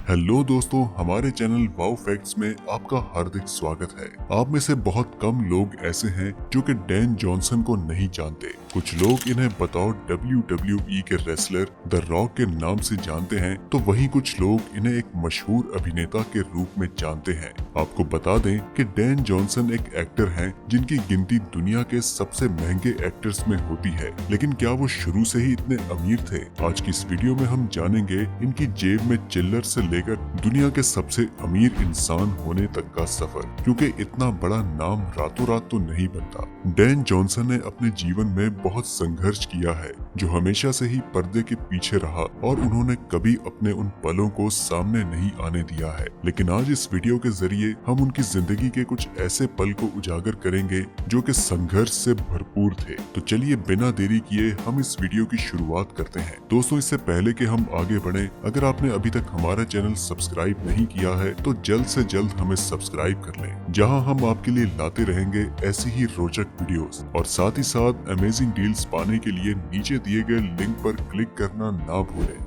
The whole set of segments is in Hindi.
हेलो दोस्तों, हमारे चैनल वाओ फैक्ट्स में आपका हार्दिक स्वागत है। आप में से बहुत कम लोग ऐसे हैं जो कि डैन जॉनसन को नहीं जानते। कुछ लोग इन्हें बतौर WWE के रेसलर द रॉक के नाम से जानते हैं, तो वहीं कुछ लोग इन्हें एक मशहूर अभिनेता के रूप में जानते हैं। आपको बता दें कि डैन जॉनसन एक एक्टर हैं जिनकी गिनती दुनिया के सबसे महंगे एक्टर्स में होती है। लेकिन क्या वो शुरू से ही इतने अमीर थे? आज की इस वीडियो में हम जानेंगे इनकी जेब में चिल्लर से लेकर दुनिया के सबसे अमीर इंसान होने तक का सफर, क्योंकि इतना बड़ा नाम रातों रात तो नहीं बनता। डैन जॉनसन ने अपने जीवन में बहुत संघर्ष किया है, जो हमेशा से ही पर्दे के पीछे रहा और उन्होंने कभी अपने उन पलों को सामने नहीं आने दिया है। लेकिन आज इस वीडियो के जरिए हम उनकी जिंदगी के कुछ ऐसे पल को उजागर करेंगे जो कि संघर्ष से भरपूर थे। तो चलिए बिना देरी किए हम इस वीडियो की शुरुआत करते हैं। दोस्तों, इससे पहले कि हम आगे बढ़ें, अगर आपने अभी तक हमारा चैनल सब्सक्राइब नहीं किया है तो जल्द से जल्द हमें सब्सक्राइब कर लें, जहां हम आपके लिए लाते रहेंगे ऐसी ही रोचक वीडियोस। और साथ ही साथ अमेजिंग डील्स पाने के लिए नीचे दिए गए लिंक पर क्लिक करना ना भूलें।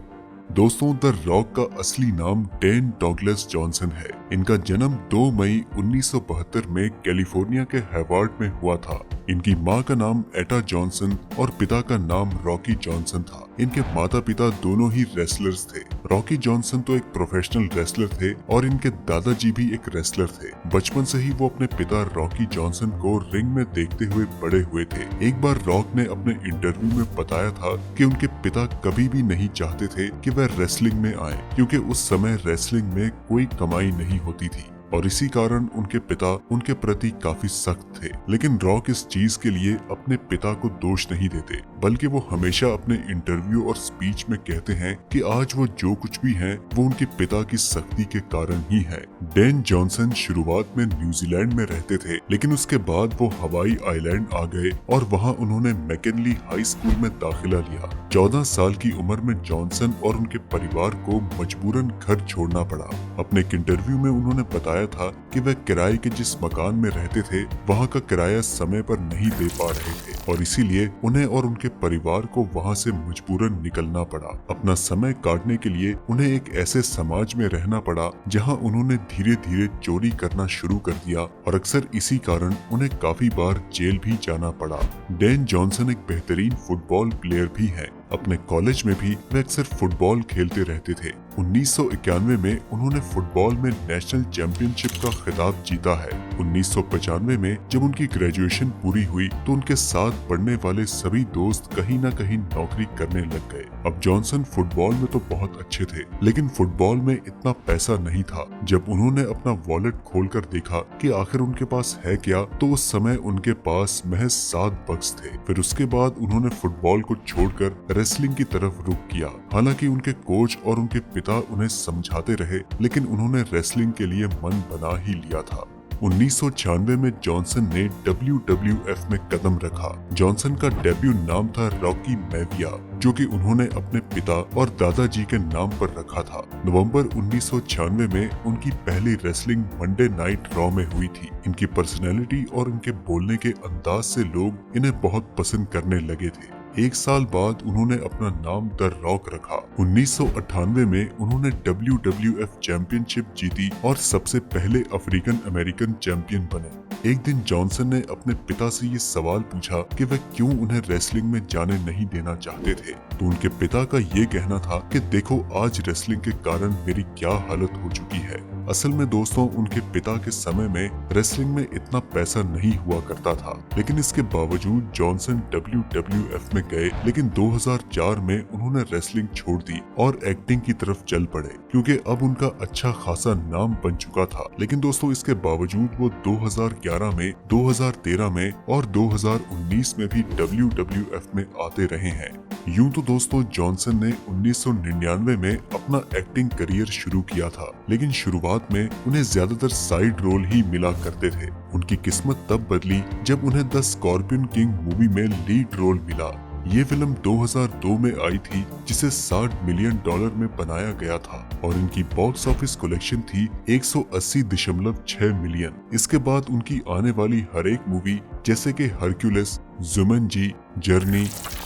दोस्तों, द रॉक का असली नाम डैन डॉगलस जॉनसन है। इनका जन्म 2 मई 1972 में कैलिफोर्निया के हेवार्ड में हुआ था। इनकी मां का नाम एटा जॉनसन और पिता का नाम रॉकी जॉनसन था। इनके माता पिता दोनों ही रेसलर्स थे। रॉकी जॉनसन तो एक प्रोफेशनल रेसलर थे और इनके दादाजी भी एक रेसलर थे। बचपन से ही वो अपने पिता रॉकी जॉनसन को रिंग में देखते हुए बड़े हुए थे। एक बार रॉक ने अपने इंटरव्यू में बताया था कि उनके पिता कभी भी नहीं चाहते थे कि वह रेसलिंग में आए, क्योंकि उस समय रेसलिंग में कोई कमाई नहीं होती थी और इसी कारण उनके पिता उनके प्रति काफी सख्त थे। लेकिन रॉक इस चीज के लिए अपने पिता को दोष नहीं देते, बल्कि वो हमेशा अपने इंटरव्यू और स्पीच में कहते हैं कि आज वो जो कुछ भी हैं वो उनके पिता की सख्ती के कारण ही है। डैन जॉनसन शुरुआत में न्यूजीलैंड में रहते थे, लेकिन उसके बाद वो हवाई आइलैंड आ गए और वहाँ उन्होंने मैकिनली हाई स्कूल में दाखिला लिया। 14 साल की उम्र में जॉनसन और उनके परिवार को मजबूरन घर छोड़ना पड़ा। अपने एक इंटरव्यू में उन्होंने बताया था कि वह किराए के जिस मकान में रहते थे वहां का किराया समय पर नहीं दे पा रहे थे और इसीलिए उन्हें और उनके परिवार को वहां से मजबूरन निकलना पड़ा। अपना समय काटने के लिए उन्हें एक ऐसे समाज में रहना पड़ा जहां उन्होंने धीरे धीरे चोरी करना शुरू कर दिया और अक्सर इसी कारण उन्हें काफी बार जेल भी जाना पड़ा। डैन जॉनसन एक बेहतरीन फुटबॉल प्लेयर भी है। अपने कॉलेज में भी वे अक्सर फुटबॉल खेलते रहते थे। 1991 में उन्होंने फुटबॉल में नेशनल चैंपियनशिप का खिताब जीता है। 1995 में जब उनकी ग्रेजुएशन पूरी हुई तो उनके साथ पढ़ने वाले सभी दोस्त कहीं न कहीं नौकरी करने लग गए। अब जॉनसन फुटबॉल में तो बहुत अच्छे थे, लेकिन फुटबॉल में इतना पैसा नहीं था। जब उन्होंने अपना वॉलेट खोलकर देखा कि आखिर उनके पास है क्या, तो उस समय उनके पास महज 7 बक्स थे। फिर उसके बाद उन्होंने फुटबॉल को छोड़कर रेसलिंग की तरफ रुख किया। हालांकि उनके कोच और उनके पिता उन्हें समझाते रहे, लेकिन उन्होंने रेसलिंग के लिए मन बना ही लिया था। 1996 में जॉनसन ने WWF में कदम रखा। जॉनसन का डेब्यू नाम था रॉकी मैविया, जो कि उन्होंने अपने पिता और दादाजी के नाम पर रखा था। नवंबर 1996 में उनकी पहली रेसलिंग मंडे नाइट रॉ में हुई थी। इनकी पर्सनैलिटी और इनके बोलने के अंदाज से लोग इन्हें बहुत पसंद करने लगे थे। 1 साल बाद उन्होंने अपना नाम द रॉक रखा। 1998 में उन्होंने WWF चैंपियनशिप जीती और सबसे पहले अफ्रीकन अमेरिकन चैंपियन बने। एक दिन जॉनसन ने अपने पिता से ये सवाल पूछा कि वह क्यों उन्हें रेसलिंग में जाने नहीं देना चाहते थे, तो उनके पिता का ये कहना था कि देखो, आज रेसलिंग के कारण मेरी क्या हालत हो चुकी है। असल में दोस्तों, उनके पिता के समय में रेसलिंग में इतना पैसा नहीं हुआ करता था, लेकिन इसके बावजूद जॉनसन WWF में गए। लेकिन 2004 में उन्होंने रेसलिंग छोड़ दी और एक्टिंग की तरफ चल पड़े, क्योंकि अब उनका अच्छा खासा नाम बन चुका था। लेकिन दोस्तों, इसके बावजूद वो 2011 में, 2013 में और 2019 में भी WWF में आते रहे हैं। यूं तो दोस्तों, जॉनसन ने 1999 में अपना एक्टिंग करियर शुरू किया था, लेकिन शुरुआत में उन्हें ज्यादातर साइड रोल ही मिला करते थे। उनकी किस्मत तब बदली जब उन्हें द स्कॉर्पियन किंग मूवी में लीड रोल मिला। ये फिल्म 2002 में आई थी, जिसे $60 मिलियन में बनाया गया था और इनकी बॉक्स ऑफिस कलेक्शन थी 180.6 मिलियन। इसके बाद उनकी आने वाली हर एक मूवी जैसे कि Hercules, जुमंजी, journey,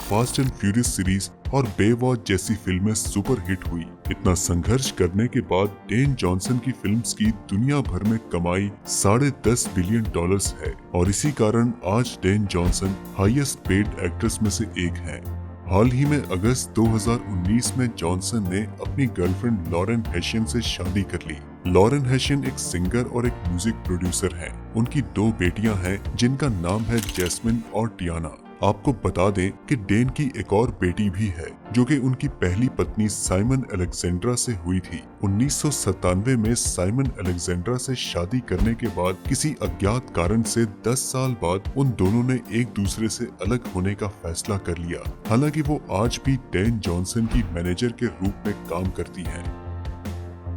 fast and furious series और बेवॉच जैसी फिल्में सुपर हिट हुई। इतना संघर्ष करने के बाद डेन जॉनसन की फिल्म्स की दुनिया भर में कमाई $10.5 बिलियन है और इसी कारण आज Dane Johnson highest paid actress में से एक हैं। हाल ही में अगस्त 2019 में जॉनसन ने अपनी गर्लफ्रेंड लॉरेन हेशियन से शादी कर ली। लॉरेन हेशियन एक सिंगर और एक म्यूजिक प्रोड्यूसर हैं। उनकी 2 बेटियां हैं जिनका नाम है जैस्मिन और टियाना। आपको बता दें कि डेन की एक और बेटी भी है जो कि उनकी पहली पत्नी साइमन अलेक्जेंड्रा से हुई थी। 1997 में साइमन अलेक्जेंड्रा से शादी करने के बाद किसी अज्ञात कारण से 10 साल बाद उन दोनों ने एक दूसरे से अलग होने का फैसला कर लिया। हालांकि वो आज भी डेन जॉनसन की मैनेजर के रूप में काम करती हैं।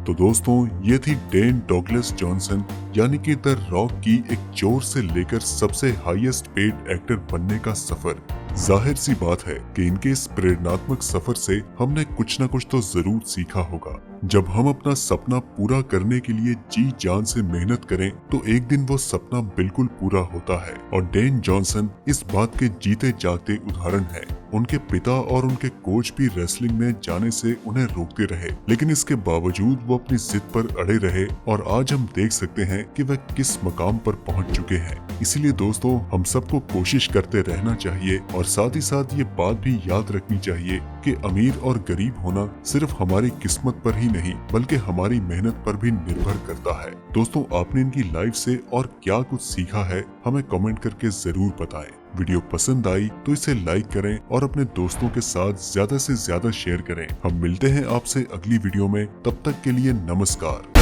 तो दोस्तों, ये थी डेन डॉगलस जॉनसन यानी कि द रॉक की एक चोर से लेकर सबसे हाईएस्ट पेड एक्टर बनने का सफर। जाहिर सी बात है कि इनके इस प्रेरणात्मक सफर से हमने कुछ न कुछ तो जरूर सीखा होगा। जब हम अपना सपना पूरा करने के लिए जी जान से मेहनत करें तो एक दिन वो सपना बिल्कुल पूरा होता है और डेन जॉनसन इस बात के जीते जागते उदाहरण है। उनके पिता और उनके कोच भी रेसलिंग में जाने से उन्हें रोकते रहे, लेकिन इसके बावजूद वो अपनी जिद पर अड़े रहे और आज हम देख सकते हैं कि वह किस मकाम पर पहुंच चुके हैं। इसीलिए दोस्तों, हम सबको कोशिश करते रहना चाहिए और साथ ही साथ ये बात भी याद रखनी चाहिए कि अमीर और गरीब होना सिर्फ हमारी किस्मत पर ही नहीं बल्कि हमारी मेहनत पर भी निर्भर करता है। दोस्तों, आपने इनकी लाइफ से और क्या कुछ सीखा है हमें कमेंट करके जरूर बताएं। वीडियो पसंद आई तो इसे लाइक करें और अपने दोस्तों के साथ ज्यादा से ज्यादा शेयर करें। हम मिलते हैं आपसे अगली वीडियो में, तब तक के लिए नमस्कार।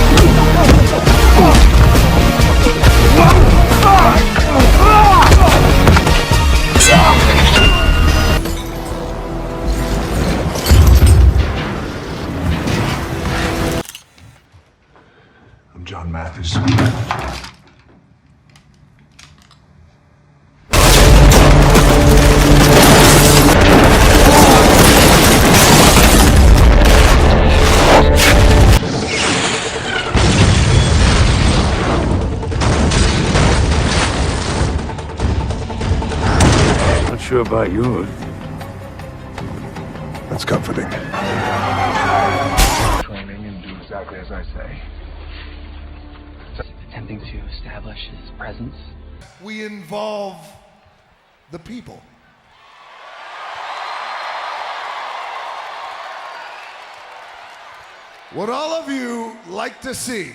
I'm John Mathis. Not sure about yours. That's comforting. Training and do exactly as I say. Attempting to establish his presence. We involve the people. What all of you like to see